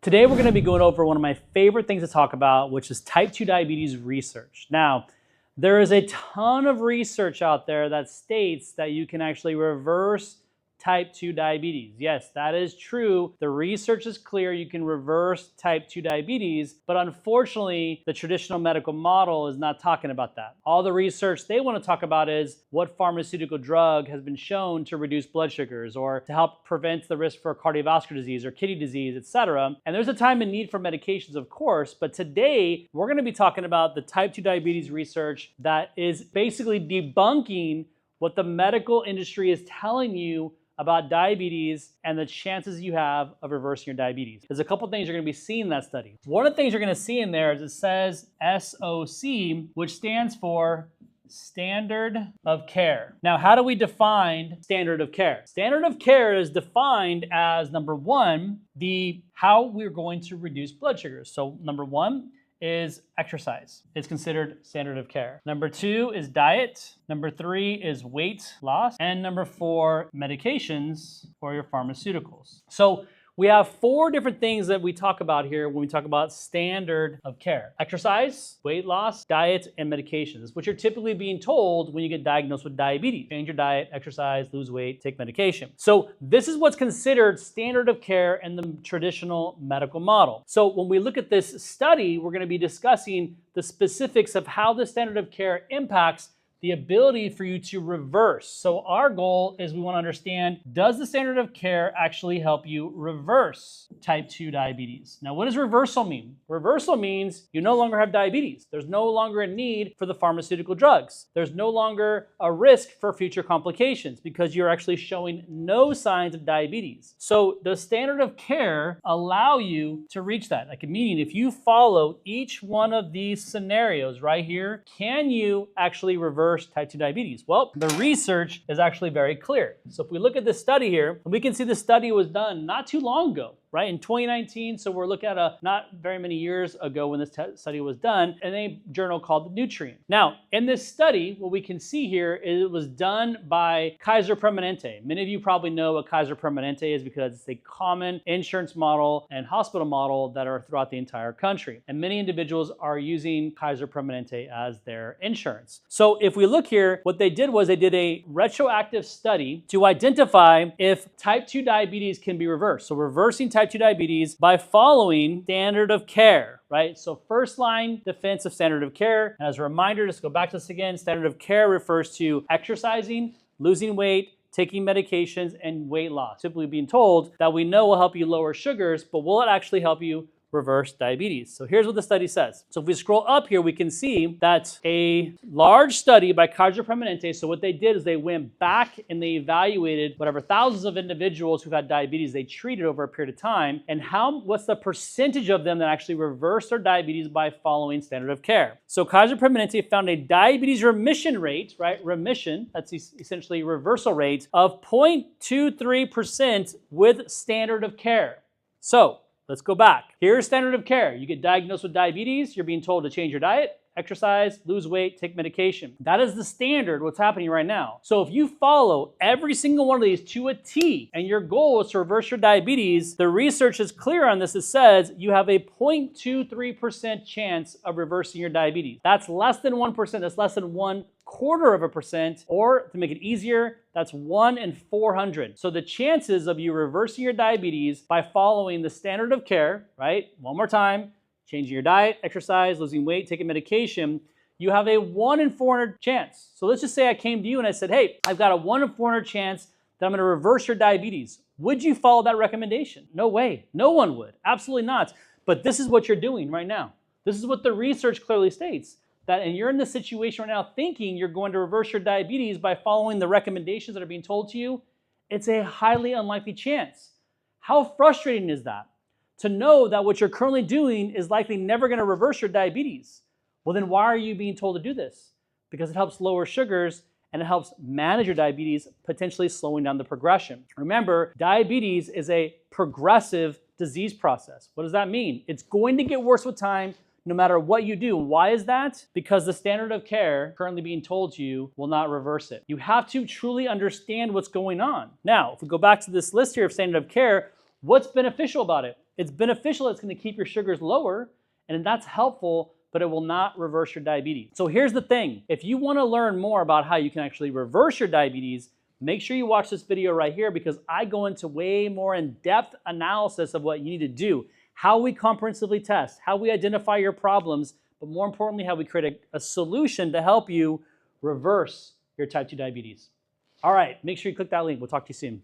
Today we're going to be going over one of my favorite things to talk about, which is type 2 diabetes research. Now, there is a ton of research out there that states that you can actually reverse type 2 diabetes. Yes, that is true. The research is clear. You can reverse type 2 diabetes, but unfortunately, the traditional medical model is not talking about that. All the research they want to talk about is what pharmaceutical drug has been shown to reduce blood sugars or to help prevent the risk for cardiovascular disease or kidney disease, etc. And there's a time and need for medications, of course, but today we're going to be talking about the type 2 diabetes research that is basically debunking what the medical industry is telling you about diabetes and the chances you have of reversing your diabetes. There's a couple things you're going to be seeing in that study. One of the things you're going to see in there is it says SOC, which stands for standard of care. Now, how do we define standard of care? Standard of care is defined as, number one, how we're going to reduce blood sugars. So number one is exercise. It's considered standard of care. Number two is diet. Number three is weight loss. And number four, medications or your pharmaceuticals. So we have four different things that we talk about here when we talk about standard of care. Exercise, weight loss, diet, and medications, which are typically being told when you get diagnosed with diabetes. Change your diet, exercise, lose weight, take medication. So this is what's considered standard of care in the traditional medical model. So when we look at this study, we're going to be discussing the specifics of how the standard of care impacts the ability for you to reverse. So our goal is we want to understand, does the standard of care actually help you reverse type 2 diabetes? Now, what does reversal mean? Reversal means you no longer have diabetes. There's no longer a need for the pharmaceutical drugs. There's no longer a risk for future complications because you're actually showing no signs of diabetes. So does standard of care allow you to reach that? Like, meaning if you follow each one of these scenarios right here, can you actually reverse type 2 diabetes? Well, the research is actually very clear. So if we look at this study here, we can see the study was done not too long ago, right? In 2019, so we're looking at not very many years ago when this study was done, in a journal called The Nutrient. Now, in this study, what we can see here is it was done by Kaiser Permanente. Many of you probably know what Kaiser Permanente is because it's a common insurance model and hospital model that are throughout the entire country. And many individuals are using Kaiser Permanente as their insurance. So if we look here, what they did was they did a retroactive study to identify if type 2 diabetes can be reversed. So reversing type 2 diabetes by following standard of care, right? So first line defense of standard of care. And as a reminder, just go back to this again, standard of care refers to exercising, losing weight, taking medications, and weight loss. Typically being told that we know will help you lower sugars, but will it actually help you reverse diabetes? So here's what the study says. So if we scroll up here, we can see that a large study by Kaiser Permanente, so what they did is they went back and they evaluated whatever thousands of individuals who've had diabetes they treated over a period of time, and what's the percentage of them that actually reverse their diabetes by following standard of care. So Kaiser Permanente found a diabetes remission rate, right? Remission, that's essentially reversal rate of 0.23% with standard of care. So let's go back. Here's standard of care. You get diagnosed with diabetes, you're being told to change your diet, exercise, lose weight, take medication. That is the standard, what's happening right now. So if you follow every single one of these to a T and your goal is to reverse your diabetes, the research is clear on this. It says you have a 0.23% chance of reversing your diabetes. That's less than 1%. That's less than 0.25%, or to make it easier, that's 1 in 400. So the chances of you reversing your diabetes by following the standard of care, right? One more time, changing your diet, exercise, losing weight, taking medication, you have a 1 in 400 chance. So let's just say I came to you and I said, hey, I've got a 1 in 400 chance that I'm going to reverse your diabetes. Would you follow that recommendation? No way. No one would. Absolutely not. But this is what you're doing right now. This is what the research clearly states. And you're in this situation right now thinking you're going to reverse your diabetes by following the recommendations that are being told to you. It's a highly unlikely chance. How frustrating is that? To know that what you're currently doing is likely never going to reverse your diabetes. Well, then why are you being told to do this? Because it helps lower sugars and it helps manage your diabetes, potentially slowing down the progression. Remember, diabetes is a progressive disease process. What does that mean? It's going to get worse with time, no matter what you do. Why is that? Because the standard of care currently being told to you will not reverse it. You have to truly understand what's going on. Now, if we go back to this list here of standard of care, What's beneficial about it? It's beneficial, it's going to keep your sugars lower, and that's helpful, but it will not reverse your diabetes. So here's the thing. If you want to learn more about how you can actually reverse your diabetes, make sure you watch this video right here, because I go into way more in-depth analysis of what you need to do, how we comprehensively test, how we identify your problems, but more importantly, how we create a solution to help you reverse your type 2 diabetes. All right, make sure you click that link. We'll talk to you soon.